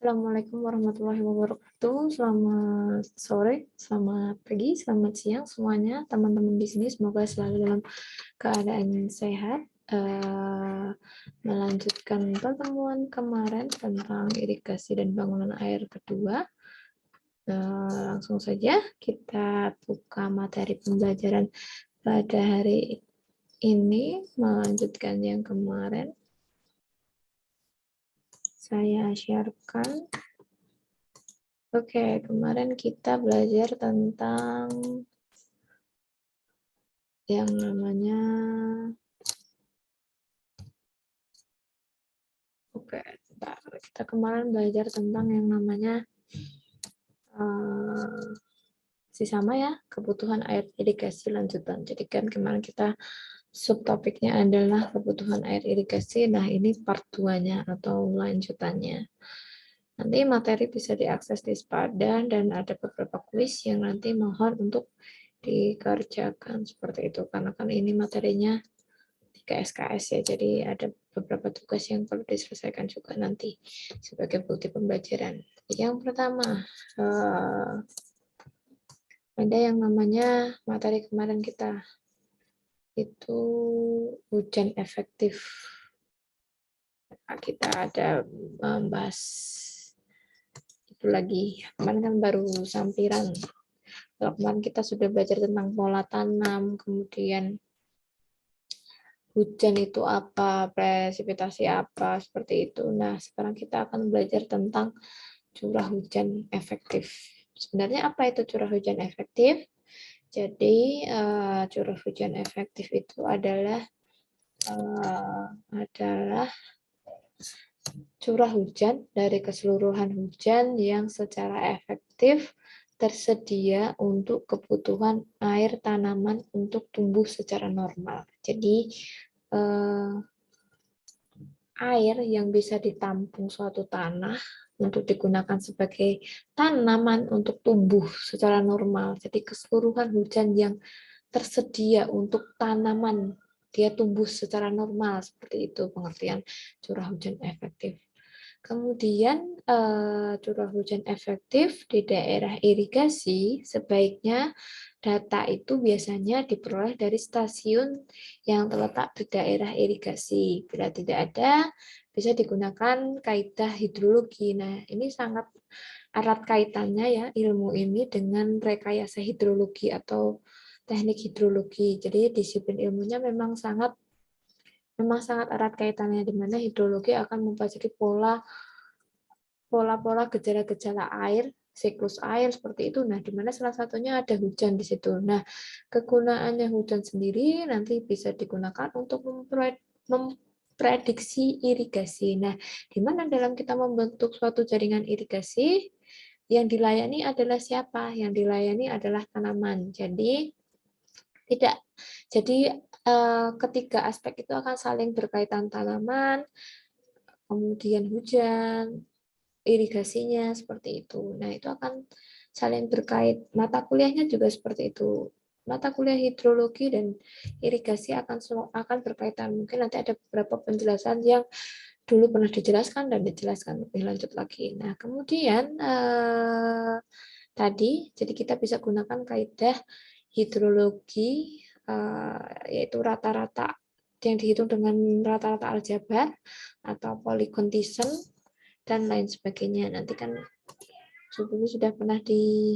Assalamualaikum warahmatullahi wabarakatuh. Selamat sore, selamat pagi, selamat siang semuanya teman-teman di sini. Semoga selalu dalam keadaan sehat. Melanjutkan pertemuan kemarin tentang irigasi dan bangunan air kedua. Langsung saja kita buka materi pembelajaran pada hari ini, melanjutkan yang kemarin. Saya sharekan. Oke, kemarin kita belajar tentang yang namanya, kita kemarin belajar tentang yang namanya sama ya, kebutuhan air irigasi lanjutan. Jadi kan kemarin kita subtopiknya adalah kebutuhan air irigasi. Nah, ini part 2-nya atau lanjutannya. Nanti materi bisa diakses di Spadan dan ada beberapa kuis yang nanti mohon untuk dikerjakan seperti itu. Karena kan ini materinya 3 SKS ya, jadi ada beberapa tugas yang perlu diselesaikan juga nanti sebagai bukti pembelajaran. Yang pertama, ada yang namanya materi kemarin kita itu hujan efektif. Nah, kita ada membahas itu lagi. Kemarin kan baru sampiran. Kalau kemarin kita sudah belajar tentang pola tanam, kemudian hujan itu apa, presipitasi apa, seperti itu. Nah, sekarang kita akan belajar tentang curah hujan efektif. Sebenarnya apa itu curah hujan efektif? Jadi, curah hujan efektif itu adalah curah hujan dari keseluruhan hujan yang secara efektif tersedia untuk kebutuhan air tanaman untuk tumbuh secara normal. Jadi, air yang bisa ditampung suatu tanah untuk digunakan sebagai tanaman untuk tumbuh secara normal. Jadi keseluruhan hujan yang tersedia untuk tanaman dia tumbuh secara normal, seperti itu pengertian curah hujan efektif. Kemudian curah hujan efektif di daerah irigasi sebaiknya data itu biasanya diperoleh dari stasiun yang terletak di daerah irigasi. Bila tidak ada, bisa digunakan kaidah hidrologi. Nah, ini sangat erat kaitannya ya ilmu ini dengan rekayasa hidrologi atau teknik hidrologi. Jadi disiplin ilmunya memang sangat erat kaitannya, di mana hidrologi akan mempelajari pola-pola gejala-gejala air, siklus air seperti itu. Nah, di mana salah satunya ada hujan di situ. Nah, kegunaannya hujan sendiri nanti bisa digunakan untuk memprediksi irigasi. Nah, di mana dalam kita membentuk suatu jaringan irigasi, yang dilayani adalah siapa? Yang dilayani adalah tanaman. Jadi, tidak. Jadi, ketiga aspek itu akan saling berkaitan, tanaman, kemudian hujan, irigasinya, seperti itu. Nah, itu akan saling berkait. Mata kuliahnya juga seperti itu. Mata kuliah hidrologi dan irigasi akan berkaitan. Mungkin nanti ada beberapa penjelasan yang dulu pernah dijelaskan dan dijelaskan lebih lanjut lagi. Nah, kemudian tadi, jadi kita bisa gunakan kaidah hidrologi, yaitu rata-rata yang dihitung dengan rata-rata aljabar atau polygontism dan lain sebagainya. Nanti kan sebelumnya sudah pernah dipelajari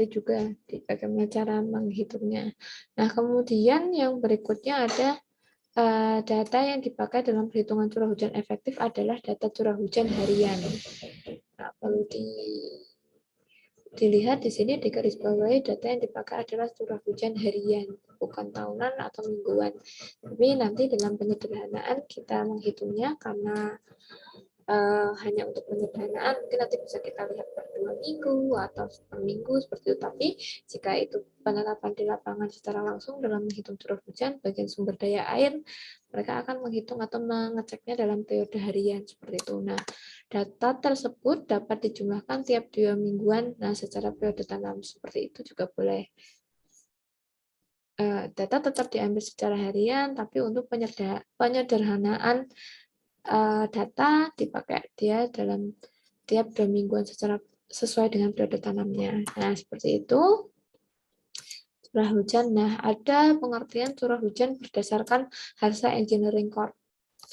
juga di bagaimana cara menghitungnya. Nah, kemudian yang berikutnya ada data yang dipakai dalam perhitungan curah hujan efektif adalah data curah hujan harian. Nah, perlu dilihat di sini di garis bawahi, data yang dipakai adalah curah hujan harian, bukan tahunan atau mingguan. Tapi nanti dalam penyederhanaan kita menghitungnya karena hanya untuk penyederhanaan, mungkin nanti bisa kita lihat per 2 minggu atau per minggu seperti itu. Tapi jika itu penerapan di lapangan secara langsung dalam menghitung curah hujan bagian sumber daya air, mereka akan menghitung atau mengeceknya dalam periode harian seperti itu. Nah, data tersebut dapat dijumlahkan tiap 2 mingguan. Nah, secara periode tanam seperti itu juga boleh. Data tetap diambil secara harian, tapi untuk penyederhanaan data dipakai dia dalam tiap 2 mingguan sesuai dengan periode tanamnya. Nah, seperti itu. Curah hujan. Nah, ada pengertian curah hujan berdasarkan Harsa Engineering Corp.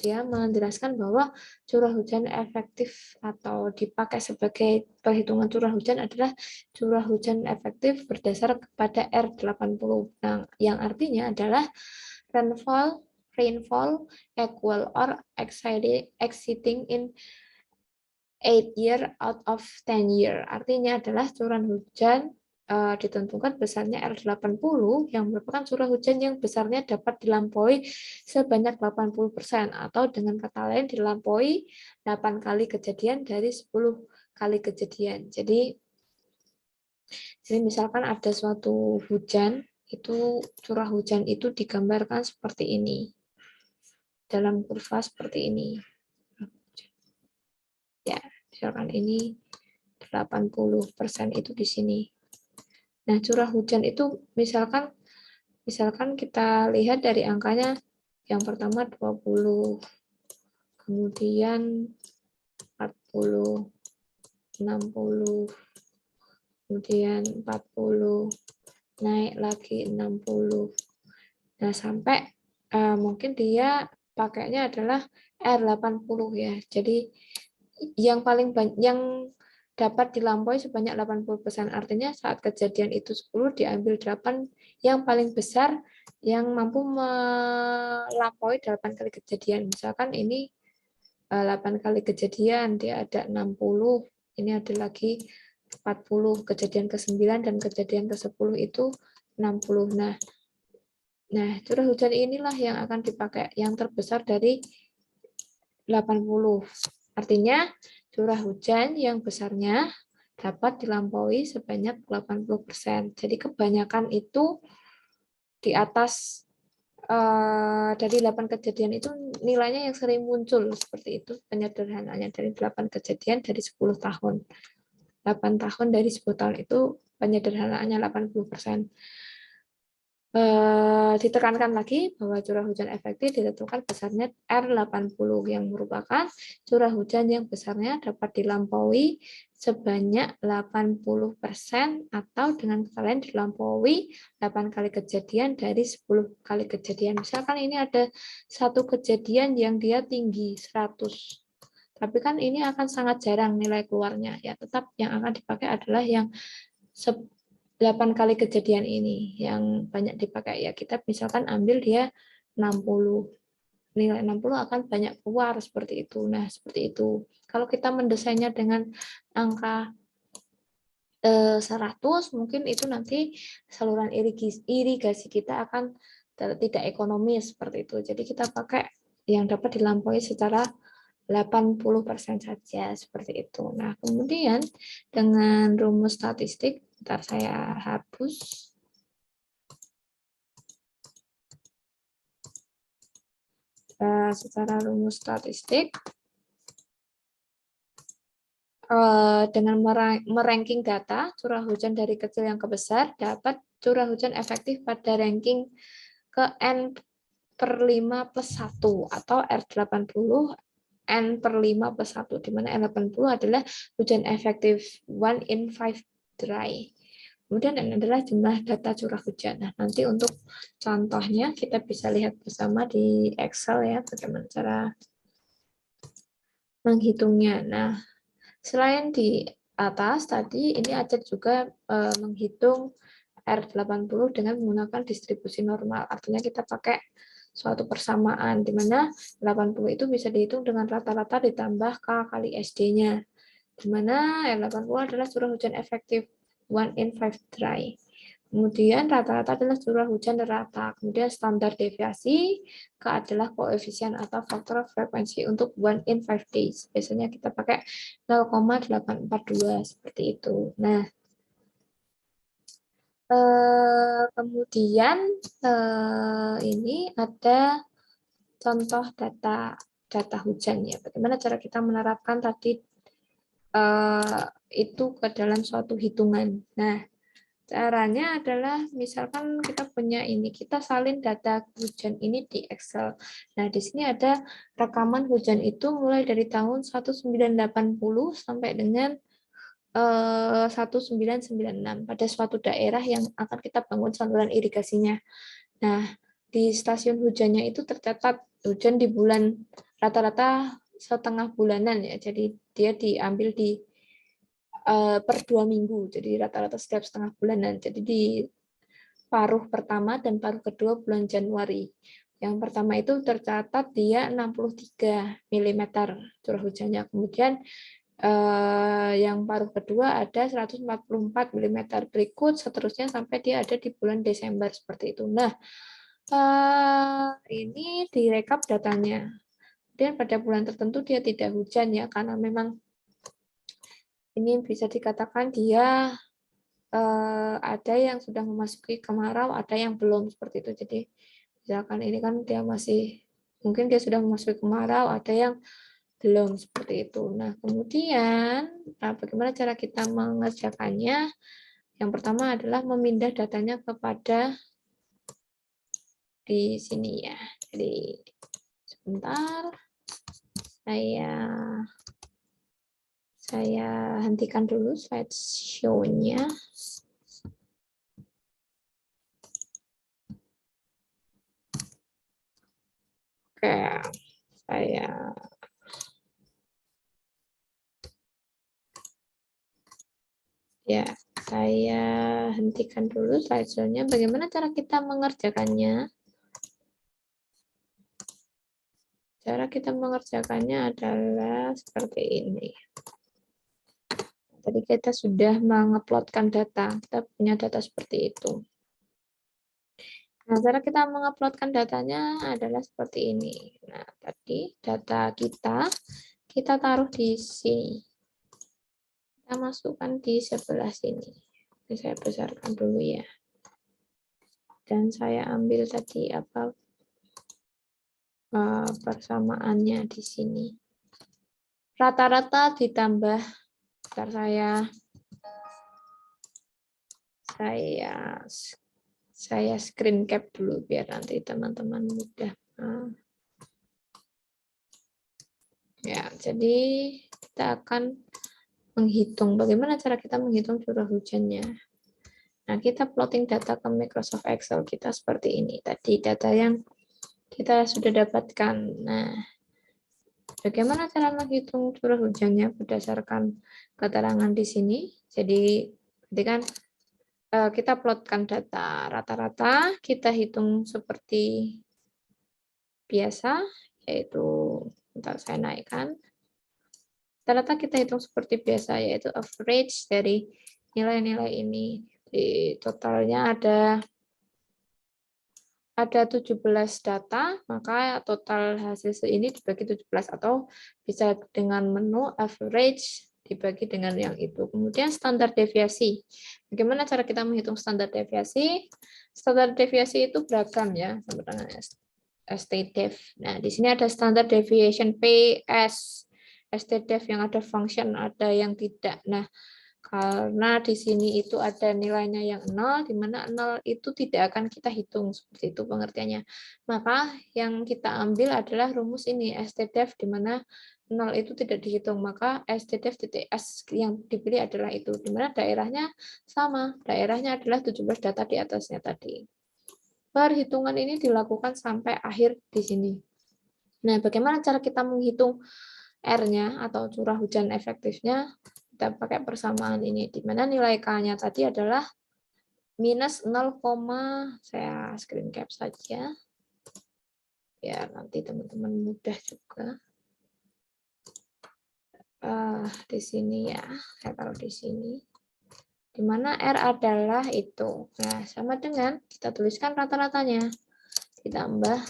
Dia menjelaskan bahwa curah hujan efektif atau dipakai sebagai perhitungan curah hujan adalah curah hujan efektif berdasar kepada R80. Nah, yang artinya adalah rainfall equal or exceeding in 8 year out of 10 year. Artinya adalah curah hujan ditentukan besarnya R80 yang merupakan curah hujan yang besarnya dapat dilampaui sebanyak 80% atau dengan kata lain dilampaui 8 kali kejadian dari 10 kali kejadian. Jadi misalkan ada suatu hujan, itu curah hujan itu digambarkan seperti ini. Dalam kurva seperti ini. Ya, misalkan ini 80% itu di sini. Nah, curah hujan itu misalkan kita lihat dari angkanya yang pertama 20, kemudian 40, 60, kemudian 40, naik lagi 60. Nah, sampai mungkin dia pakainya adalah R80 ya. Jadi yang paling banyak yang dapat dilampaui sebanyak 80%. Artinya saat kejadian itu 10 diambil 8 yang paling besar yang mampu melampaui 8 kali kejadian. Misalkan ini 8 kali kejadian, dia ada 60, ini ada lagi 40, kejadian ke-9 dan kejadian ke-10 itu 60. Nah, curah hujan inilah yang akan dipakai yang terbesar dari 80. Artinya curah hujan yang besarnya dapat dilampaui sebanyak 80%. Jadi kebanyakan itu di atas dari 8 kejadian itu nilainya yang sering muncul seperti itu. Penyederhanaannya dari 8 kejadian dari 10 tahun. 8 tahun dari 10 tahun itu penyederhanaannya 80%. Ditekankan lagi bahwa curah hujan efektif ditentukan besarnya R80 yang merupakan curah hujan yang besarnya dapat dilampaui sebanyak 80% atau dengan kata lain dilampaui 8 kali kejadian dari 10 kali kejadian. Misalkan ini ada satu kejadian yang dia tinggi 100. Tapi kan ini akan sangat jarang nilai keluarnya. Ya, tetap yang akan dipakai adalah yang 8 kali kejadian ini yang banyak dipakai ya. Kita misalkan ambil dia 60. Nilai 60 akan banyak keluar seperti itu. Nah, seperti itu. Kalau kita mendesainnya dengan angka 100, mungkin itu nanti saluran irigasi kita akan tidak ekonomis seperti itu. Jadi kita pakai yang dapat dilampaui secara 80% saja seperti itu. Nah, kemudian dengan rumus statistik, ntar saya hapus. Secara rumus statistik, dengan meranking data curah hujan dari kecil yang ke besar, dapat curah hujan efektif pada ranking ke N/5 plus 1 atau R80 N/5 plus 1, di mana N80 adalah hujan efektif 1 in 5 dry. Kemudian ini adalah jumlah data curah hujan. Nah, nanti untuk contohnya kita bisa lihat bersama di Excel ya, bagaimana cara menghitungnya. Nah, selain di atas tadi, ini Aceh juga menghitung R80 dengan menggunakan distribusi normal. Artinya kita pakai suatu persamaan, di mana 80 itu bisa dihitung dengan rata-rata ditambah K kali SD-nya. Di mana R80 adalah curah hujan efektif 1 in 5 dry. Kemudian rata-rata adalah curah hujan rata. Kemudian standar deviasi K adalah koefisien atau faktor frekuensi untuk 1 in 5 days. Biasanya kita pakai 0,842 seperti itu. Nah, kemudian ini ada contoh data hujan ya. Bagaimana cara kita menerapkan tadi itu ke dalam suatu hitungan. Nah, Caranya adalah misalkan kita punya ini, kita salin data hujan ini di Excel. Nah, di sini ada rekaman hujan itu mulai dari tahun 1980 sampai dengan 1996 pada suatu daerah yang akan kita bangun saluran irigasinya. Nah, di stasiun hujannya itu tercatat hujan di bulan rata-rata setengah bulanan ya. Jadi dia diambil di per 2 minggu, jadi rata-rata setiap setengah bulanan. Jadi di paruh pertama dan paruh kedua bulan Januari. Yang pertama itu tercatat dia 63 mm curah hujannya. Kemudian yang paruh kedua ada 144 mm. Berikut seterusnya sampai dia ada di bulan Desember seperti itu. Nah, ini direkap datanya. Dan pada bulan tertentu dia tidak hujan ya, karena memang ini bisa dikatakan dia ada yang sudah memasuki kemarau, ada yang belum seperti itu. Jadi misalkan ini kan dia masih, mungkin dia sudah memasuki kemarau, ada yang belum seperti itu. Nah, kemudian bagaimana cara kita mengerjakannya? Yang pertama adalah memindah datanya kepada di sini ya. Jadi sebentar, saya hentikan dulu slide show-nya. Oke, saya hentikan dulu slide show-nya. Bagaimana cara kita mengerjakannya? Cara kita mengerjakannya adalah seperti ini. Tadi kita sudah menguploadkan data. Kita punya data seperti itu. Nah, cara kita menguploadkan datanya adalah seperti ini. Nah, tadi data kita taruh di sini. Kita masukkan di sebelah sini. Ini saya besarkan dulu ya. Dan saya ambil tadi apa persamaannya di sini. Rata-rata ditambah, bentar saya screen cap dulu biar nanti teman-teman mudah. Ya, jadi kita akan menghitung bagaimana cara kita menghitung curah hujannya. Nah, kita plotting data ke Microsoft Excel kita seperti ini. Tadi data yang kita sudah dapatkan. Nah, bagaimana cara menghitung curah hujannya berdasarkan keterangan di sini. Jadi kan kita plotkan data rata-rata, kita hitung seperti biasa, yaitu bentar saya naikkan. Rata-rata kita hitung seperti biasa, yaitu average dari nilai-nilai ini. Di totalnya ada 17 data, maka total hasil ini dibagi 17 atau bisa dengan menu average dibagi dengan yang itu. Kemudian standar deviasi. Bagaimana cara kita menghitung standar deviasi? Standar deviasi itu beragam ya, sama dengan STDEV. Nah, di sini ada standard deviation PS, STDEV yang ada function, ada yang tidak. Nah, karena di sini itu ada nilainya yang 0, di mana 0 itu tidak akan kita hitung, seperti itu pengertiannya. Maka yang kita ambil adalah rumus ini, STDEV, di mana 0 itu tidak dihitung, maka STDEV.S yang dipilih adalah itu, di mana daerahnya sama, daerahnya adalah 17 data di atasnya tadi. Perhitungan ini dilakukan sampai akhir di sini. Nah, bagaimana cara kita menghitung R-nya atau curah hujan efektifnya? Kita pakai persamaan ini, di mana nilai K-nya tadi adalah minus 0, saya screen cap saja. Ya, nanti teman-teman mudah juga. Di sini ya, saya taruh di sini. Di mana R adalah itu. Nah, sama dengan kita tuliskan rata-ratanya. Ditambah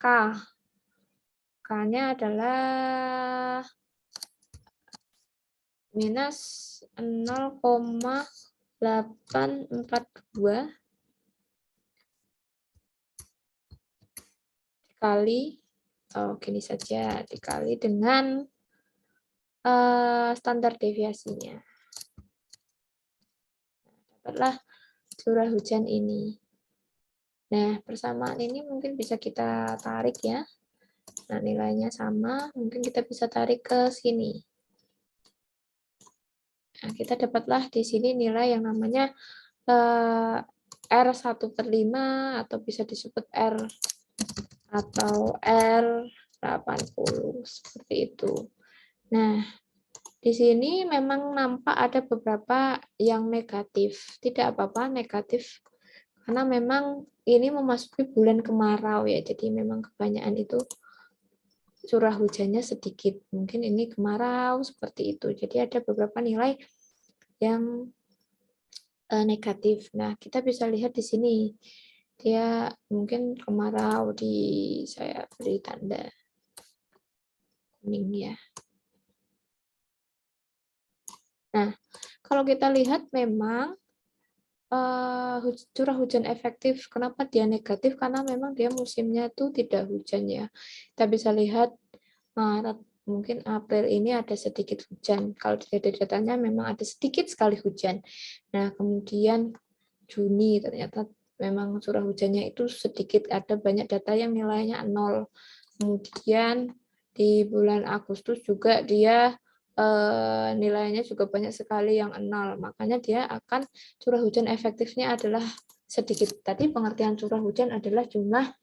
K. K-nya adalah minus 0,842 dikali, gini saja, dikali dengan standar deviasinya. dapatlah curah hujan ini. Nah, persamaan ini mungkin bisa kita tarik ya. Nah, nilainya sama, mungkin kita bisa tarik ke sini. Nah, kita dapatlah di sini nilai yang namanya R1/5 atau bisa disebut R atau R80 seperti itu. Nah, di sini memang nampak ada beberapa yang negatif. Tidak apa-apa negatif karena memang ini memasuki bulan kemarau ya. Jadi memang kebanyakan itu curah hujannya sedikit. Mungkin ini kemarau seperti itu. Jadi ada beberapa nilai yang negatif. Nah, kita bisa lihat di sini. Dia mungkin kemarau saya beri tanda kuning ya. Nah, kalau kita lihat memang curah hujan efektif. Kenapa dia negatif? Karena memang dia musimnya itu tidak hujan ya. Kita bisa lihat Maret, mungkin April ini ada sedikit hujan. Kalau dari datanya memang ada sedikit sekali hujan. Nah, kemudian Juni ternyata memang curah hujannya itu sedikit. Ada banyak data yang nilainya 0. Kemudian di bulan Agustus juga dia nilainya juga banyak sekali yang 0. Makanya dia akan curah hujan efektifnya adalah sedikit. Tadi pengertian curah hujan adalah jumlah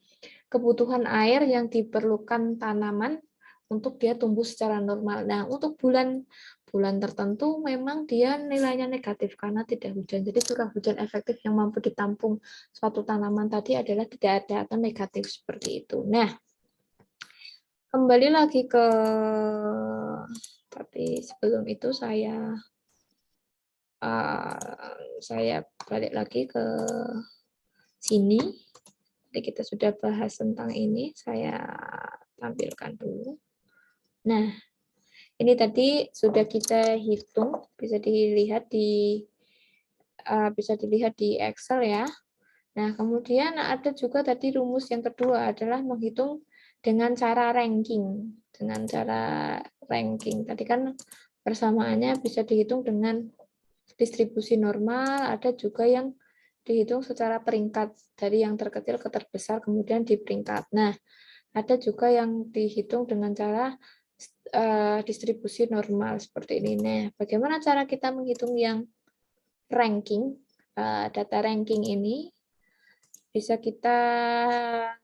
kebutuhan air yang diperlukan tanaman untuk dia tumbuh secara normal. Nah, untuk bulan tertentu memang dia nilainya negatif karena tidak hujan. Jadi curah hujan efektif yang mampu ditampung suatu tanaman tadi adalah tidak ada atau negatif seperti itu. Nah, kembali lagi ke tapi sebelum itu saya balik lagi ke sini. Jadi kita sudah bahas tentang ini, saya tampilkan dulu. Nah, ini tadi sudah kita hitung, bisa dilihat di Excel ya. Nah, kemudian ada juga tadi rumus yang kedua adalah menghitung dengan cara ranking. Dengan cara ranking. Tadi kan persamaannya bisa dihitung dengan distribusi normal, ada juga yang dihitung secara peringkat dari yang terkecil ke terbesar kemudian di peringkat. Nah, ada juga yang dihitung dengan cara distribusi normal seperti ini. Nah, bagaimana cara kita menghitung yang ranking? Data ranking ini bisa kita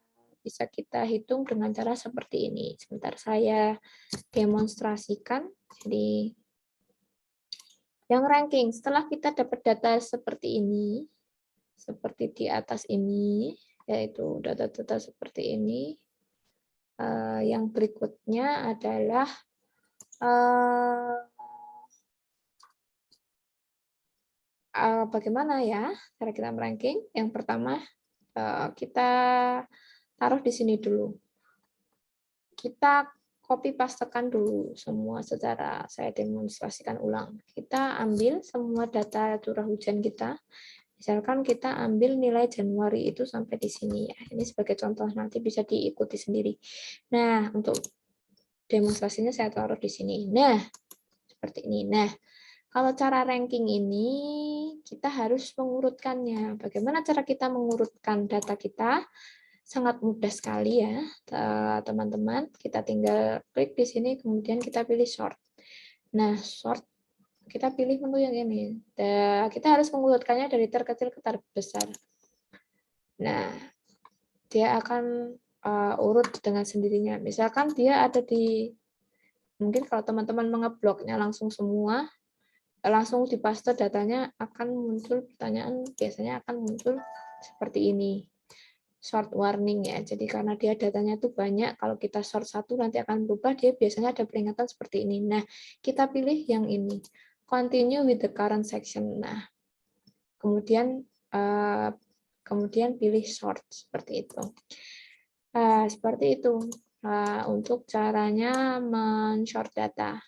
hitung dengan cara seperti ini. Sebentar saya demonstrasikan. Jadi yang ranking, setelah kita dapat data seperti ini, seperti di atas ini, yaitu data-data seperti ini, yang berikutnya adalah bagaimana ya cara kita meranking. Yang pertama, kita taruh di sini dulu. Kita copy pastekan dulu semua secara saya demonstrasikan ulang. Kita ambil semua data curah hujan kita. Misalkan kita ambil nilai Januari itu sampai di sini ya. Ini sebagai contoh, nanti bisa diikuti sendiri. Nah, untuk demonstrasinya saya taruh di sini. Nah, seperti ini. Nah, kalau cara ranking ini kita harus mengurutkannya. Bagaimana cara kita mengurutkan data kita? Sangat mudah sekali ya, teman-teman. Kita tinggal klik di sini, kemudian kita pilih sort. Nah, sort, kita pilih menu yang ini. Kita harus mengurutkannya dari terkecil ke terbesar. Nah, dia akan urut dengan sendirinya. Misalkan dia ada mungkin kalau teman-teman mengebloknya langsung semua, langsung dipaste datanya akan muncul pertanyaan, biasanya akan muncul seperti ini. Short warning ya. Jadi karena dia datanya itu banyak, kalau kita short satu nanti akan berubah, dia biasanya ada peringatan seperti ini. Nah, kita pilih yang ini. Continue with the current section. Nah, kemudian pilih short seperti itu. Seperti itu untuk caranya men-short data.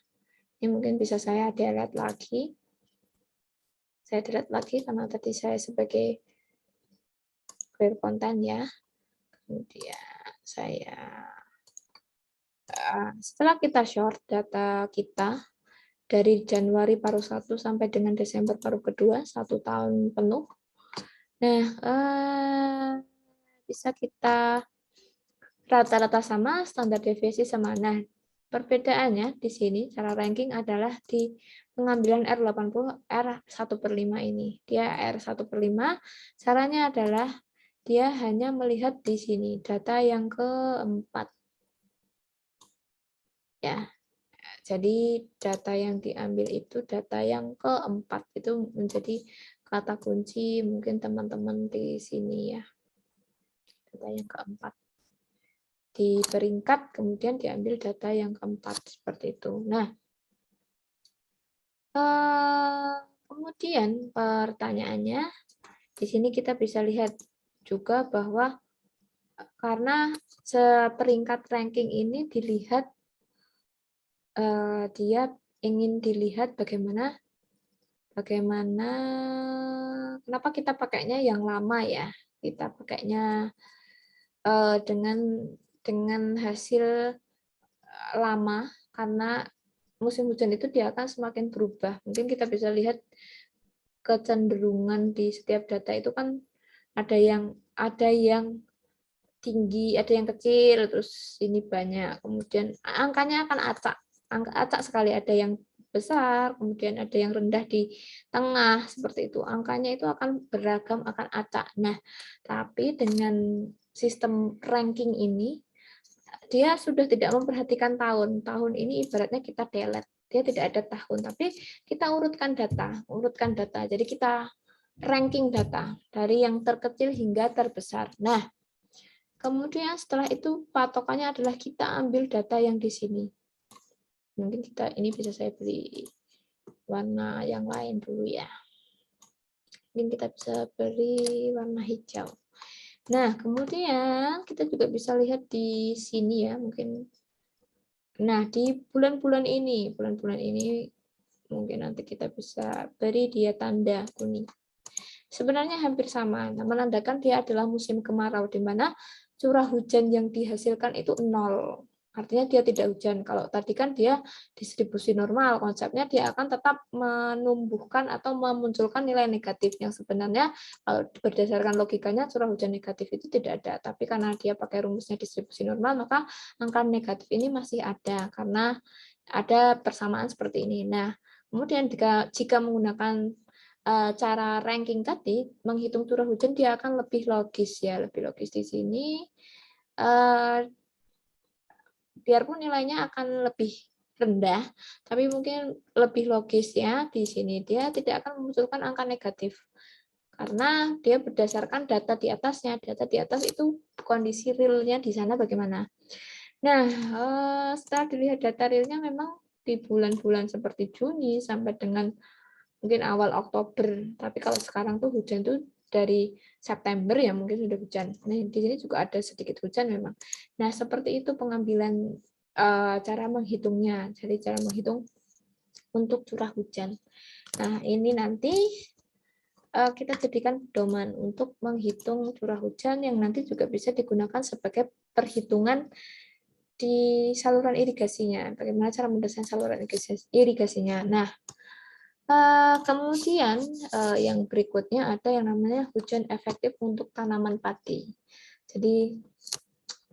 Ini mungkin bisa saya delete lagi. Saya delete lagi karena tadi saya sebagai clear content ya. Kemudian setelah kita short data kita dari Januari paruh 1 sampai dengan Desember paruh kedua, 1 tahun penuh. Nah, bisa kita rata-rata sama, standar deviasi sama. Nah, perbedaannya di sini cara ranking adalah di pengambilan R80, R1/5 ini. Dia R1/5, caranya adalah dia hanya melihat di sini, data yang keempat. Ya, jadi data yang diambil itu data yang keempat. Itu menjadi kata kunci mungkin teman-teman di sini ya. Data yang keempat. Di peringkat kemudian diambil data yang keempat seperti itu. Nah, kemudian pertanyaannya di sini kita bisa lihat juga bahwa karena seperingkat ranking ini dilihat dia ingin dilihat bagaimana kenapa kita pakainya yang lama ya, kita pakainya dengan hasil lama karena musim hujan itu dia akan semakin berubah. Mungkin kita bisa lihat kecenderungan di setiap data itu kan ada yang tinggi, ada yang kecil, terus ini banyak. Kemudian angkanya akan acak sekali, ada yang besar, kemudian ada yang rendah di tengah, seperti itu. Angkanya itu akan beragam, akan acak. Nah, tapi dengan sistem ranking ini, dia sudah tidak memperhatikan tahun. Tahun ini ibaratnya kita delete. Dia tidak ada tahun, tapi kita urutkan data. Jadi kita ranking data dari yang terkecil hingga terbesar. Nah, kemudian setelah itu patokannya adalah kita ambil data yang di sini. Mungkin ini bisa saya beri warna yang lain dulu ya. Mungkin kita bisa beri warna hijau. Nah, kemudian kita juga bisa lihat di sini ya, mungkin. Nah, di bulan-bulan ini mungkin nanti kita bisa beri dia tanda kuning. Sebenarnya hampir sama, menandakan dia adalah musim kemarau, di mana curah hujan yang dihasilkan itu 0. Artinya dia tidak hujan. Kalau tadi kan dia distribusi normal, konsepnya dia akan tetap menumbuhkan atau memunculkan nilai negatif yang sebenarnya kalau berdasarkan logikanya curah hujan negatif itu tidak ada. Tapi karena dia pakai rumusnya distribusi normal, maka angka negatif ini masih ada karena ada persamaan seperti ini. Nah, kemudian jika menggunakan cara ranking tadi, menghitung curah hujan dia akan lebih logis ya, lebih logis di sini. Biarpun nilainya akan lebih rendah, tapi mungkin lebih logis ya di sini. Dia tidak akan memunculkan angka negatif karena dia berdasarkan data di atasnya. Data di atas itu kondisi realnya di sana bagaimana. Nah, setelah dilihat data realnya memang di bulan-bulan seperti Juni sampai dengan mungkin awal Oktober, tapi kalau sekarang tuh hujan tuh dari September ya mungkin sudah hujan. Nah, di sini juga ada sedikit hujan memang. Nah, seperti itu pengambilan cara menghitungnya. Jadi cara menghitung untuk curah hujan. Nah, ini nanti kita jadikan pedoman untuk menghitung curah hujan yang nanti juga bisa digunakan sebagai perhitungan di saluran irigasinya. Bagaimana cara mendesain saluran irigasinya. Nah, kemudian yang berikutnya ada yang namanya hujan efektif untuk tanaman padi. Jadi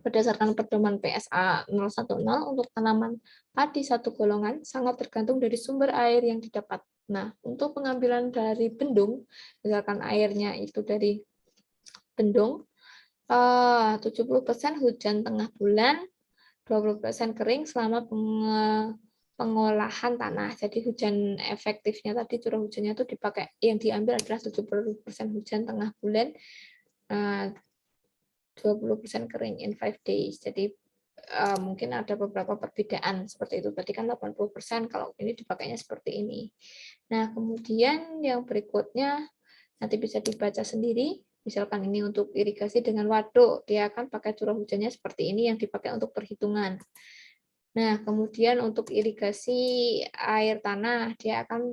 berdasarkan pedoman PSA 010 untuk tanaman padi satu golongan sangat tergantung dari sumber air yang didapat. Nah, untuk pengambilan dari bendung, misalkan airnya itu dari bendung, 70% hujan tengah bulan, 20% kering selama pengolahan tanah. Jadi hujan efektifnya tadi curah hujannya itu dipakai yang diambil adalah 70% hujan tengah bulan, 20% kering in 5 days. Jadi mungkin ada beberapa perbedaan seperti itu. Tadi kan 80%, kalau ini dipakainya seperti ini. Nah, kemudian yang berikutnya nanti bisa dibaca sendiri. Misalkan ini untuk irigasi dengan waduk, dia akan pakai curah hujannya seperti ini yang dipakai untuk perhitungan. Nah, kemudian untuk irigasi air tanah, dia akan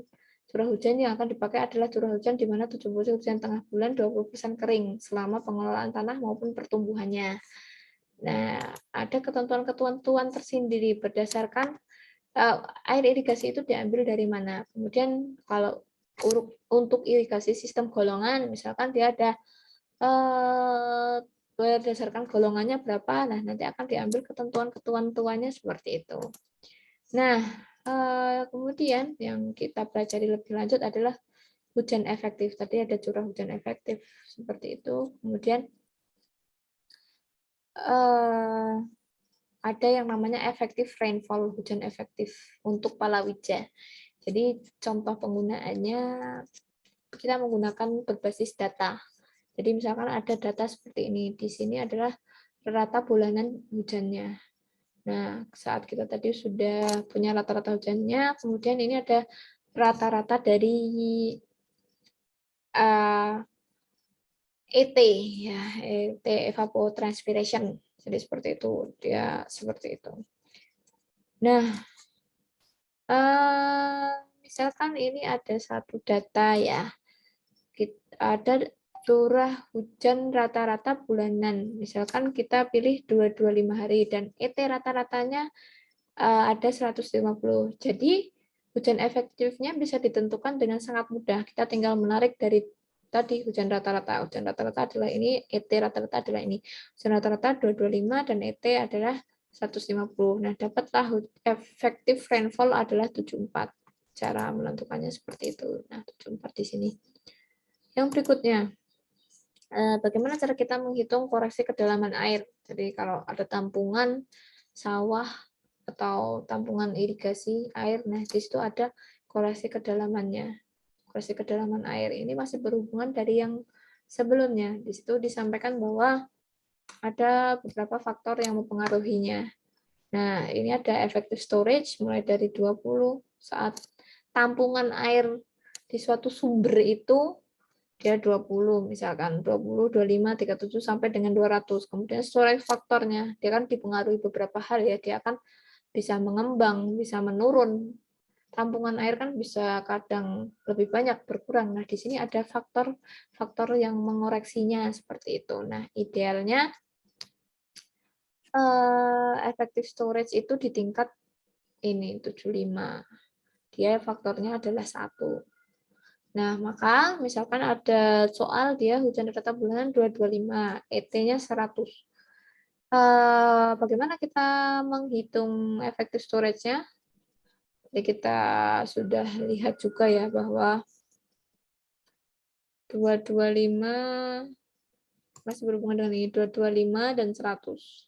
curah hujan yang akan dipakai adalah curah hujan di mana 70% hujan tengah bulan, 20% kering selama pengelolaan tanah maupun pertumbuhannya. Nah, ada ketentuan-ketentuan tersendiri berdasarkan air irigasi itu diambil dari mana. Kemudian kalau untuk irigasi sistem golongan, misalkan dia ada berdasarkan golongannya berapa, nah nanti akan diambil ketentuan-ketentuannya seperti itu. Nah, kemudian yang kita pelajari lebih lanjut adalah hujan efektif. Tadi ada curah hujan efektif seperti itu. Kemudian ada yang namanya effective rainfall, hujan efektif untuk palawija. Jadi contoh penggunaannya kita menggunakan berbasis data. Jadi misalkan ada data seperti ini. Di sini adalah rata bulanan hujannya. Nah, saat kita tadi sudah punya rata-rata hujannya, kemudian ini ada rata-rata dari ET, ya, ET evapotranspiration. Jadi seperti itu, dia seperti itu. Nah, misalkan ini ada satu data ya, ada curah hujan rata-rata bulanan. Misalkan kita pilih 225 hari dan ET rata-ratanya ada 150. Jadi hujan efektifnya bisa ditentukan dengan sangat mudah. Kita tinggal menarik dari tadi hujan rata-rata. Hujan rata-rata adalah ini, ET rata-rata adalah ini. Hujan rata-rata 225 dan ET adalah 150. Nah, dapatlah efektif rainfall adalah 74. Cara menentukannya seperti itu. Nah, 74 di sini. Yang berikutnya, bagaimana cara kita menghitung koreksi kedalaman air? Jadi kalau ada tampungan sawah atau tampungan irigasi air, nah di situ ada koreksi kedalamannya. Koreksi kedalaman air ini masih berhubungan dari yang sebelumnya. Di situ disampaikan bahwa ada beberapa faktor yang mempengaruhinya. Nah, ini ada effective storage mulai dari 20 saat tampungan air di suatu sumber itu dia 20 misalkan 20, 25, 37 sampai dengan 200. Kemudian storage faktornya dia kan dipengaruhi beberapa hal ya, dia akan bisa mengembang, bisa menurun. Tampungan air kan bisa kadang lebih banyak berkurang. Nah, di sini ada faktor-faktor yang mengoreksinya seperti itu. Nah, idealnya effective storage itu di tingkat ini 75. Dia faktornya adalah 1. Nah, maka misalkan ada soal dia hujan rata bulanan 225, ET-nya 100. Bagaimana kita menghitung effective storage-nya? Jadi kita sudah lihat juga ya bahwa 225 masih berhubungan dengan ini, 225 dan 100.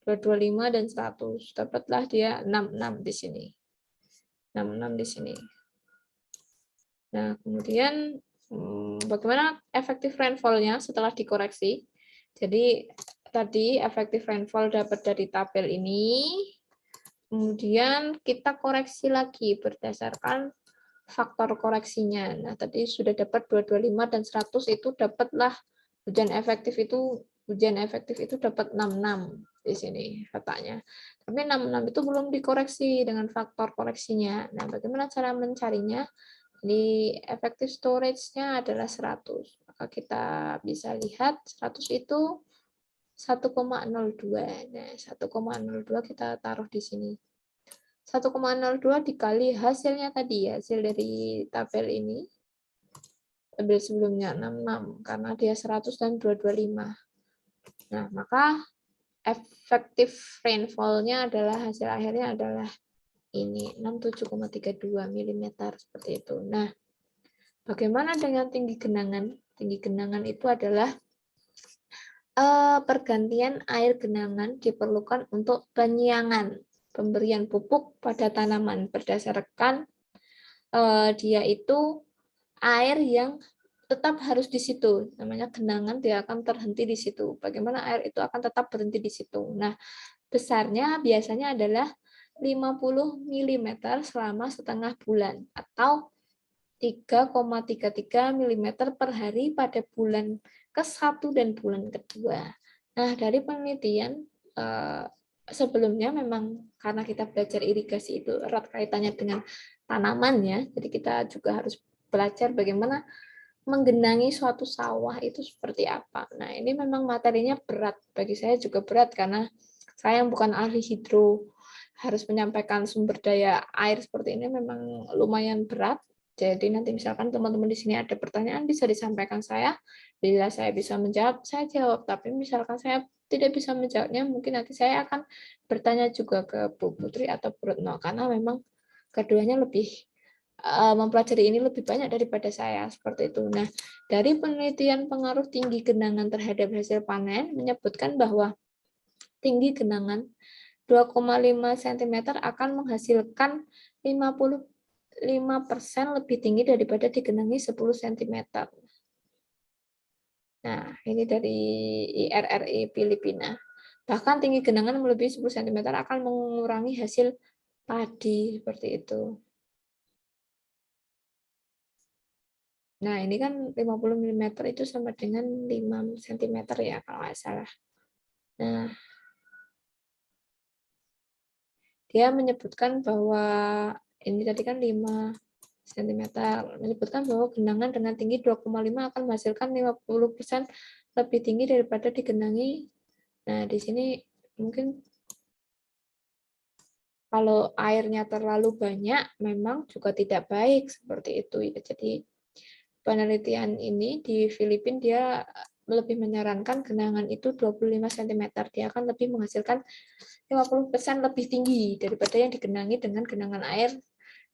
225 dan 100. Dapatlah dia 66 di sini. 66 di sini. Nah, kemudian bagaimana efektif rainfall-nya setelah dikoreksi? Jadi tadi efektif rainfall dapat dari tabel ini. Kemudian kita koreksi lagi berdasarkan faktor koreksinya. Nah, tadi sudah dapat 225 dan 100 itu dapatlah hujan efektif itu dapat 66 di sini katanya. Tapi 66 itu belum dikoreksi dengan faktor koreksinya. Nah, bagaimana cara mencarinya? Di effective storage-nya adalah 100. Maka kita bisa lihat 100 itu 1,02. Nah, 1,02 kita taruh di sini. 1,02 dikali hasilnya tadi, hasil dari tabel ini. Tabel sebelumnya 66, karena dia 100 dan 225. Nah, maka efektif rainfall-nya adalah, hasil akhirnya adalah ini, 67,32 mm, seperti itu. Nah, bagaimana dengan tinggi genangan? Tinggi genangan itu adalah pergantian air genangan diperlukan untuk penyiangan, pemberian pupuk pada tanaman berdasarkan dia itu air yang tetap harus di situ. Namanya genangan, dia akan terhenti di situ. Bagaimana air itu akan tetap berhenti di situ? Nah, besarnya biasanya adalah 50 mm selama setengah bulan atau 3,33 mm per hari pada bulan ke-1 dan bulan kedua. Nah, dari penelitian sebelumnya memang karena kita belajar irigasi itu erat kaitannya dengan tanaman ya, jadi kita juga harus belajar bagaimana menggenangi suatu sawah itu seperti apa. Nah, ini memang materinya berat, bagi saya juga berat karena saya yang bukan ahli hidro, harus menyampaikan sumber daya air seperti ini memang lumayan berat. Jadi nanti misalkan teman-teman di sini ada pertanyaan bisa disampaikan saya. Bila saya bisa menjawab, saya jawab. Tapi misalkan saya tidak bisa menjawabnya, mungkin nanti saya akan bertanya juga ke Bu Putri atau Bu Retno karena memang keduanya lebih mempelajari ini lebih banyak daripada saya seperti itu. Nah, dari penelitian pengaruh tinggi genangan terhadap hasil panen menyebutkan bahwa tinggi genangan 2,5 cm akan menghasilkan 55% lebih tinggi daripada digenangi 10 cm. Nah, ini dari IRRI Filipina. Bahkan tinggi genangan melebihi 10 cm akan mengurangi hasil padi seperti itu. Nah, ini kan 50 mm itu sama dengan 5 cm ya, kalau nggak salah. Nah, dia menyebutkan bahwa ini tadi kan 5 cm, menyebutkan bahwa genangan dengan tinggi 2,5 akan menghasilkan 50% lebih tinggi daripada digenangi. Nah, di sini mungkin kalau airnya terlalu banyak, memang juga tidak baik seperti itu. Jadi, penelitian ini di Filipina dia lebih menyarankan genangan itu 25 cm. Dia akan lebih menghasilkan 50% lebih tinggi daripada yang digenangi dengan genangan air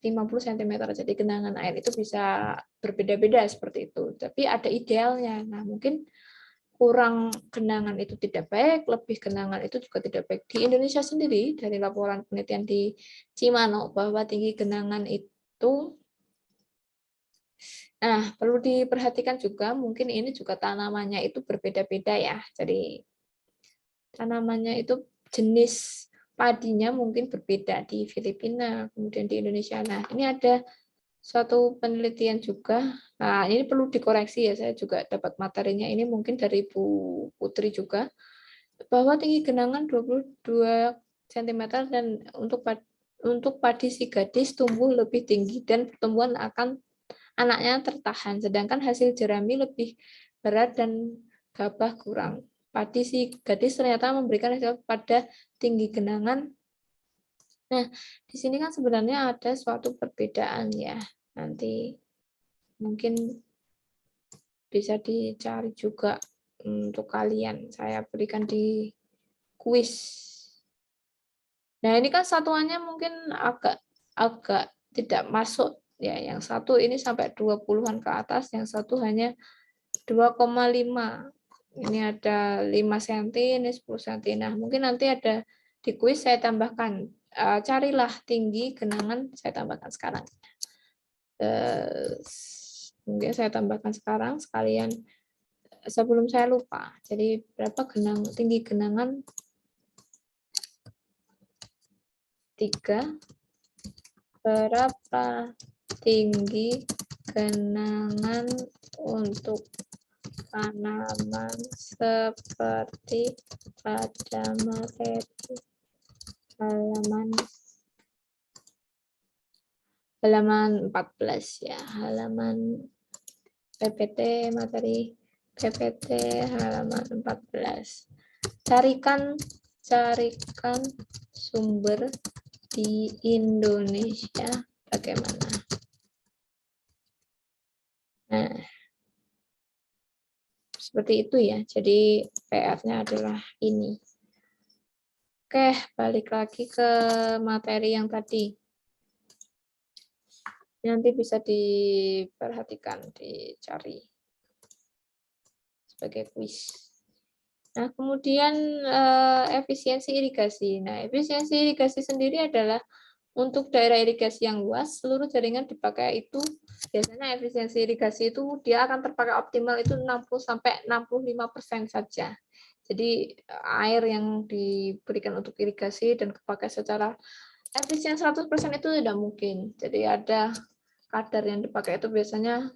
50 cm. Jadi genangan air itu bisa berbeda-beda seperti itu. Tapi ada idealnya. Nah, mungkin kurang genangan itu tidak baik, lebih genangan itu juga tidak baik. Di Indonesia sendiri, dari laporan penelitian di Cimano, bahwa tinggi genangan itu perlu diperhatikan juga, mungkin ini juga tanamannya itu berbeda-beda ya. Jadi tanamannya itu jenis padinya mungkin berbeda di Filipina, kemudian di Indonesia. Nah, ini ada suatu penelitian juga. Nah, ini perlu dikoreksi ya, saya juga dapat materinya ini mungkin dari Bu Putri juga, bahwa tinggi genangan 22 cm dan untuk padi si gadis tumbuh lebih tinggi dan pertumbuhan akan anaknya tertahan, sedangkan hasil jerami lebih berat dan gabah kurang. Padi si gadis ternyata memberikan hasil pada tinggi genangan. Nah, di sini kan sebenarnya ada suatu perbedaan ya. Nanti mungkin bisa dicari juga untuk kalian. Saya berikan di kuis. Nah, ini kan satuannya mungkin agak tidak masuk ya. Yang satu ini sampai 20-an ke atas, yang satu hanya 2,5. Ini ada 5 cm, ini 10 cm. Nah, mungkin nanti ada di kuis saya tambahkan. Carilah tinggi genangan, saya tambahkan sekarang. Mungkin saya tambahkan sekarang sekalian sebelum saya lupa. Jadi berapa tinggi genangan 3, berapa tinggi genangan untuk tanaman seperti pada materi halaman 14 ya, halaman PPT materi PPT halaman 14. Carikan sumber di Indonesia bagaimana. Nah, seperti itu ya. Jadi PR-nya adalah ini. Oke, balik lagi ke materi yang tadi. Nanti bisa diperhatikan, dicari sebagai kuis. Nah, kemudian efisiensi irigasi. Nah, efisiensi irigasi sendiri adalah untuk daerah irigasi yang luas, seluruh jaringan dipakai itu biasanya efisiensi irigasi itu dia akan terpakai optimal itu 60-65% saja. Jadi air yang diberikan untuk irigasi dan kepakai secara efisien 100% itu tidak mungkin. Jadi ada kadar yang dipakai itu biasanya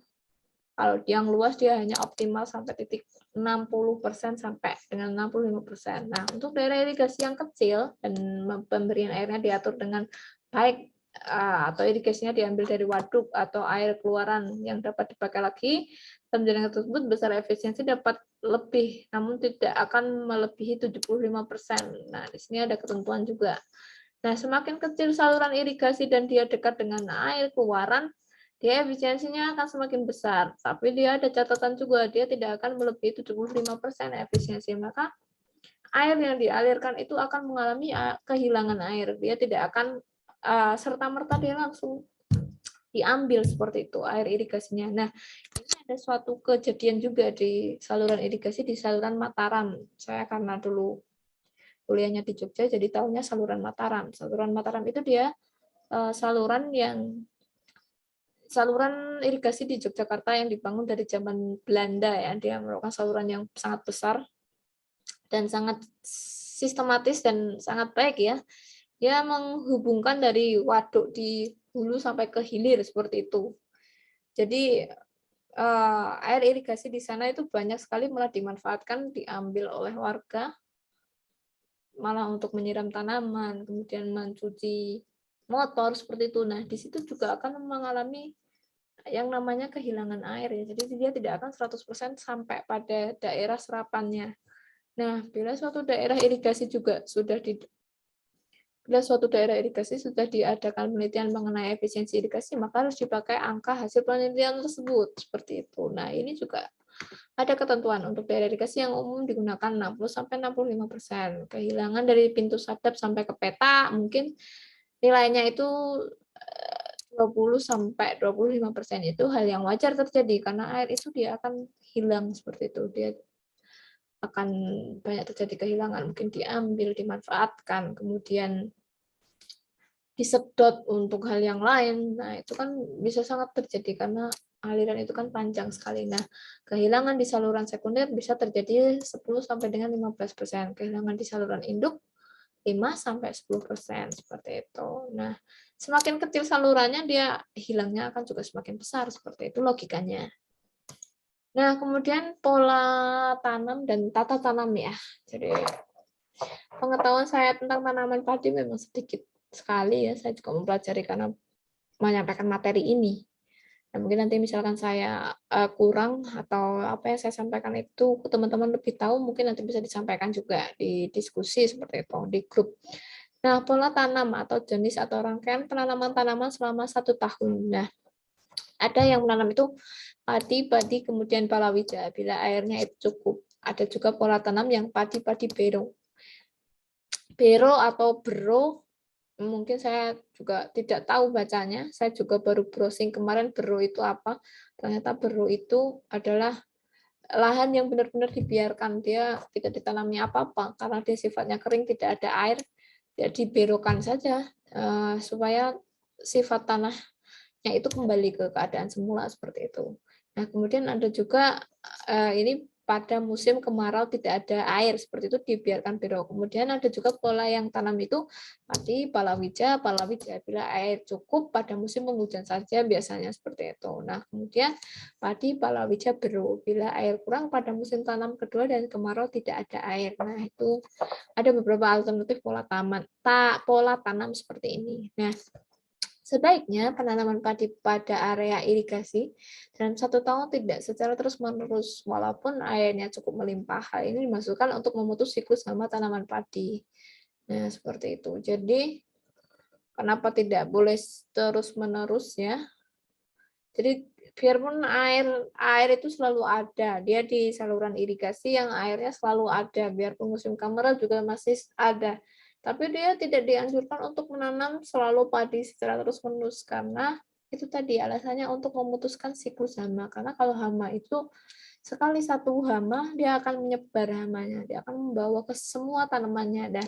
kalau yang luas dia hanya optimal sampai titik 60% sampai dengan 65%. Nah, untuk daerah irigasi yang kecil dan pemberian airnya diatur dengan baik atau irigasinya diambil dari waduk atau air keluaran yang dapat dipakai lagi, dalam jaringan tersebut besar efisiensi dapat lebih, namun tidak akan melebihi 75%. Nah, di sini ada ketentuan juga. Nah, semakin kecil saluran irigasi dan dia dekat dengan air keluaran, dia efisiensinya akan semakin besar. Tapi dia ada catatan juga, dia tidak akan melebihi 75% efisiensi. Maka air yang dialirkan itu akan mengalami kehilangan air. Dia tidak akan serta-merta dia langsung diambil seperti itu air irigasinya. Nah, ini ada suatu kejadian juga di saluran irigasi di saluran Mataram. Saya karena dulu kuliahnya di Jogja, jadi tahunya saluran Mataram. Saluran Mataram itu dia saluran irigasi di Yogyakarta yang dibangun dari zaman Belanda ya. Dia merupakan saluran yang sangat besar dan sangat sistematis dan sangat baik ya. Dia menghubungkan dari waduk di hulu sampai ke hilir seperti itu. Jadi air irigasi di sana itu banyak sekali malah dimanfaatkan, diambil oleh warga malah untuk menyiram tanaman, kemudian mencuci motor seperti itu. Nah, di situ juga akan mengalami yang namanya kehilangan air ya. Jadi dia tidak akan 100% sampai pada daerah serapannya. Nah, bila suatu daerah irigasi sudah diadakan penelitian mengenai efisiensi irigasi, maka harus dipakai angka hasil penelitian tersebut seperti itu. Nah, ini juga ada ketentuan untuk daerah irigasi yang umum digunakan 60-65%. Kehilangan dari pintu sadap sampai ke peta mungkin nilainya itu 20-25% itu hal yang wajar terjadi karena air itu dia akan hilang seperti itu. Dia akan banyak terjadi kehilangan, mungkin diambil, dimanfaatkan, kemudian disedot untuk hal yang lain. Nah, itu kan bisa sangat terjadi karena aliran itu kan panjang sekali. Nah, kehilangan di saluran sekunder bisa terjadi 10 sampai dengan 15%. Kehilangan di saluran induk 5 sampai 10% seperti itu. Nah, semakin kecil salurannya dia hilangnya akan juga semakin besar seperti itu logikanya. Nah, kemudian pola tanam dan tata tanam ya. Jadi pengetahuan saya tentang tanaman padi memang sedikit sekali ya. Saya juga mempelajari karena menyampaikan materi ini. Nah, mungkin nanti misalkan saya kurang atau apa yang saya sampaikan itu teman-teman lebih tahu, mungkin nanti bisa disampaikan juga di diskusi seperti itu di grup. Nah, pola tanam atau jenis atau rangkaian penanaman tanaman selama 1 tahun. Nah, ada yang menanam itu padi, kemudian palawija bila airnya itu cukup. Ada juga pola tanam yang padi bero. Bero atau bero, mungkin saya juga tidak tahu bacanya. Saya juga baru browsing kemarin bero itu apa. Ternyata bero itu adalah lahan yang benar-benar dibiarkan, dia tidak ditanami apa-apa karena dia sifatnya kering, tidak ada air, ya diberokan saja supaya sifat tanahnya itu kembali ke keadaan semula seperti itu. Nah, kemudian ada juga ini pada musim kemarau tidak ada air seperti itu dibiarkan bero. Kemudian ada juga pola yang tanam itu padi, palawija bila air cukup pada musim penghujan saja biasanya seperti itu. Nah, kemudian padi, palawija, bero bila air kurang pada musim tanam kedua dan kemarau tidak ada air. Nah, itu ada beberapa alternatif pola tanam seperti ini. Nah, sebaiknya penanaman padi pada area irigasi dalam 1 tahun tidak secara terus-menerus, walaupun airnya cukup melimpah. Hal ini dimasukkan untuk memutus siklus hama tanaman padi. Nah, seperti itu. Jadi, kenapa tidak boleh terus-menerus ya? Jadi, biarpun air itu selalu ada, dia di saluran irigasi yang airnya selalu ada, biarpun musim kemarau juga masih ada. Tapi dia tidak dianjurkan untuk menanam selalu padi secara terus-menerus karena itu tadi alasannya untuk memutuskan siklus hama. Karena kalau hama itu sekali satu hama dia akan menyebar hamanya, dia akan membawa ke semua tanamannya dan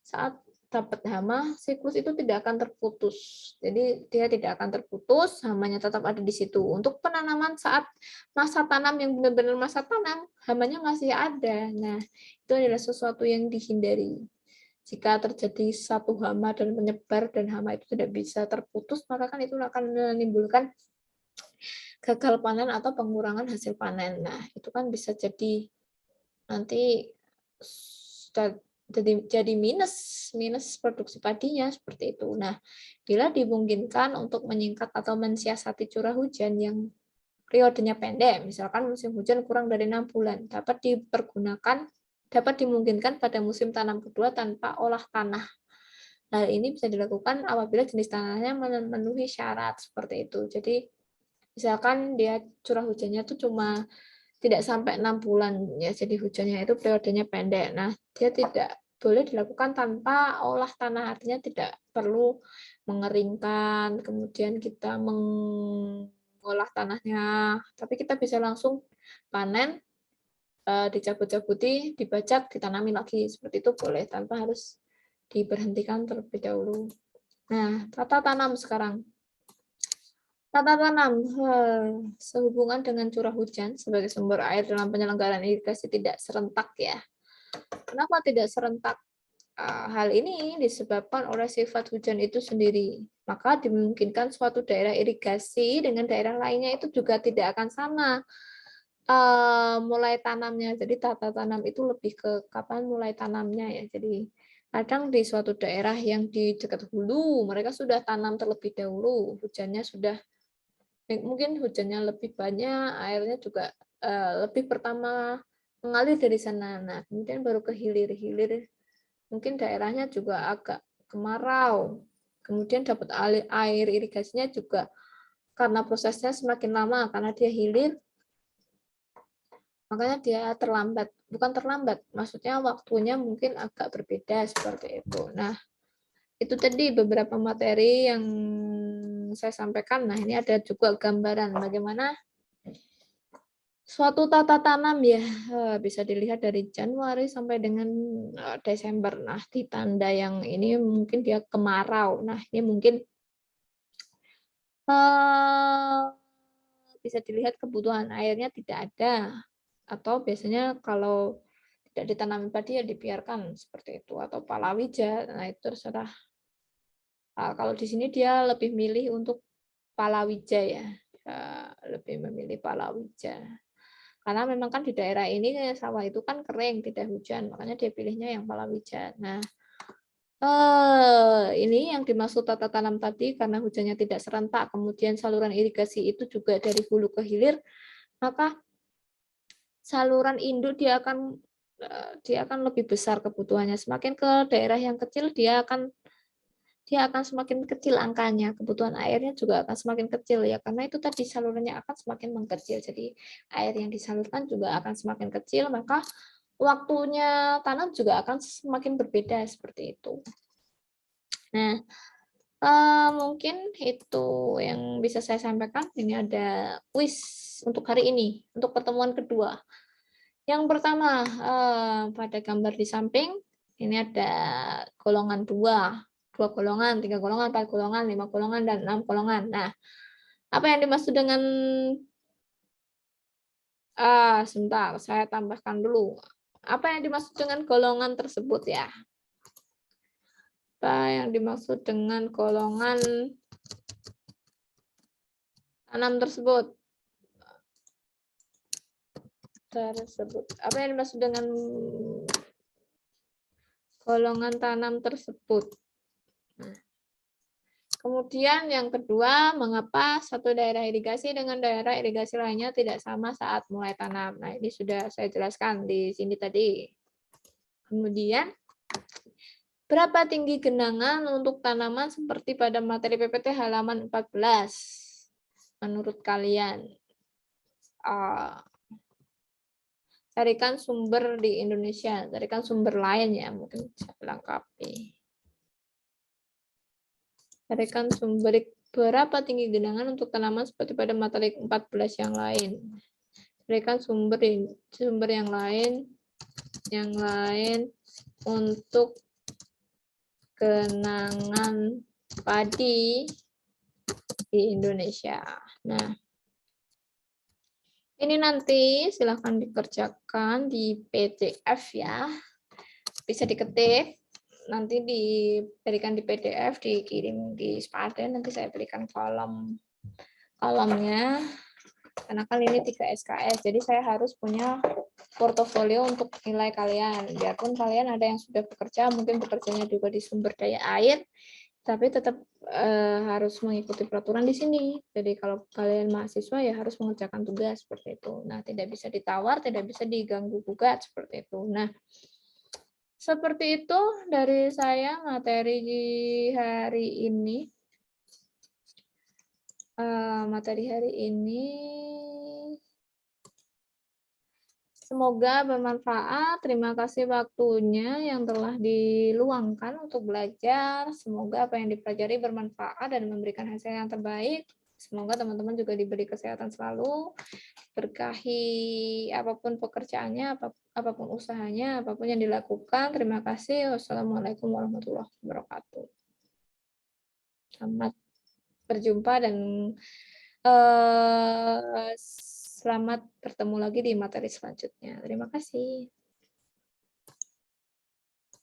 saat dapat hama, siklus itu tidak akan terputus. Jadi dia tidak akan terputus, hamanya tetap ada di situ. Untuk penanaman saat masa tanam yang benar-benar masa tanam, hamanya masih ada. Nah, itu adalah sesuatu yang dihindari. Jika terjadi satu hama dan menyebar dan hama itu tidak bisa terputus, maka kan itu akan menimbulkan gagal panen atau pengurangan hasil panen. Nah, itu kan bisa jadi nanti jadi minus produksi padinya seperti itu. Nah, bila dimungkinkan untuk menyingkat atau mensiasati curah hujan yang periodenya pendek, misalkan musim hujan kurang dari 6 bulan, dapat dimungkinkan pada musim tanam kedua tanpa olah tanah. Hal ini bisa dilakukan apabila jenis tanahnya memenuhi syarat seperti itu. Jadi misalkan dia curah hujannya tuh cuma tidak sampai 6 bulan ya, jadi hujannya itu periodenya pendek. Nah, dia tidak boleh dilakukan tanpa olah tanah, artinya tidak perlu mengeringkan, kemudian kita mengolah tanahnya, tapi kita bisa langsung panen, dicabut-cabuti, dibajak, ditanami lagi, seperti itu boleh tanpa harus diberhentikan terlebih dahulu. Nah, tata tanam sekarang. Tata tanam sehubungan dengan curah hujan sebagai sumber air dalam penyelenggaraan irigasi tidak serentak ya. Kenapa tidak serentak? Hal ini disebabkan oleh sifat hujan itu sendiri. Maka dimungkinkan suatu daerah irigasi dengan daerah lainnya itu juga tidak akan sama mulai tanamnya. Jadi tata tanam itu lebih ke kapan mulai tanamnya ya. Jadi kadang di suatu daerah yang di dekat hulu mereka sudah tanam terlebih dahulu, hujannya sudah mungkin hujannya lebih banyak, airnya juga lebih pertama mengalir dari sana. Nah, kemudian baru ke hilir-hilir, mungkin daerahnya juga agak kemarau. Kemudian dapat air irigasinya juga karena prosesnya semakin lama, karena dia hilir, makanya dia terlambat. Bukan terlambat, maksudnya waktunya mungkin agak berbeda seperti itu. Nah, itu tadi beberapa materi yang saya sampaikan. Nah, ini ada juga gambaran bagaimana suatu tata tanam ya, bisa dilihat dari Januari sampai dengan Desember. Nah, di tanda yang ini mungkin dia kemarau. Nah, ini mungkin bisa dilihat kebutuhan airnya tidak ada, atau biasanya kalau tidak ditanami padi ya dibiarkan seperti itu, atau palawija. Nah, itu terserah. Kalau di sini dia lebih milih untuk palawija ya, lebih memilih palawija. Karena memang kan di daerah ini sawah itu kan kering, tidak hujan, makanya dia pilihnya yang palawija. Nah, ini yang dimaksud tata tanam tadi, karena hujannya tidak serentak, kemudian saluran irigasi itu juga dari hulu ke hilir, maka saluran induk dia akan lebih besar kebutuhannya. Semakin ke daerah yang kecil dia akan semakin kecil angkanya, kebutuhan airnya juga akan semakin kecil ya, karena itu tadi salurannya akan semakin mengkecil, jadi air yang disalurkan juga akan semakin kecil, maka waktunya tanam juga akan semakin berbeda seperti itu. Nah, mungkin itu yang bisa saya sampaikan. Ini ada kuis untuk hari ini, untuk pertemuan kedua. Yang pertama, pada gambar di samping, ini ada golongan 2 golongan, 3 golongan, 4 golongan, 5 golongan, dan 6 golongan. Nah, apa yang dimaksud dengan, sebentar, saya tambahkan dulu. Apa yang dimaksud dengan golongan tersebut ya? Apa yang dimaksud dengan golongan tanam tersebut? Apa yang dimaksud dengan golongan tanam tersebut? Nah, kemudian yang kedua, mengapa satu daerah irigasi dengan daerah irigasi lainnya tidak sama saat mulai tanam? Nah, ini sudah saya jelaskan di sini tadi. Kemudian, berapa tinggi genangan untuk tanaman seperti pada materi PPT halaman 14? Menurut kalian? Carikan sumber di Indonesia, carikan sumber lain ya, mungkin saya lengkapi. Carikan sumber berapa tinggi genangan untuk tanaman seperti pada materi 14 yang lain. Carikan sumber yang lain untuk genangan padi di Indonesia. Nah, ini nanti silahkan dikerjakan di PDF ya. Bisa diketik, nanti diberikan di PDF, dikirim di Spartan, nanti saya berikan kolomnya. Karena kan ini 3 SKS, jadi saya harus punya portofolio untuk nilai kalian. Biarpun kalian ada yang sudah bekerja, mungkin bekerjanya juga di sumber daya air, tapi tetap harus mengikuti peraturan di sini. Jadi kalau kalian mahasiswa ya harus mengerjakan tugas seperti itu. Nah, tidak bisa ditawar, tidak bisa diganggu gugat seperti itu. Nah, Seperti itu dari saya materi di hari ini. Materi hari ini semoga bermanfaat. Terima kasih waktunya yang telah diluangkan untuk belajar. Semoga apa yang dipelajari bermanfaat dan memberikan hasil yang terbaik. Semoga teman-teman juga diberi kesehatan selalu, berkahi apapun pekerjaannya, apapun usahanya, apapun yang dilakukan. Terima kasih. Wassalamualaikum warahmatullahi wabarakatuh. Selamat berjumpa dan selamat bertemu lagi di materi selanjutnya. Terima kasih.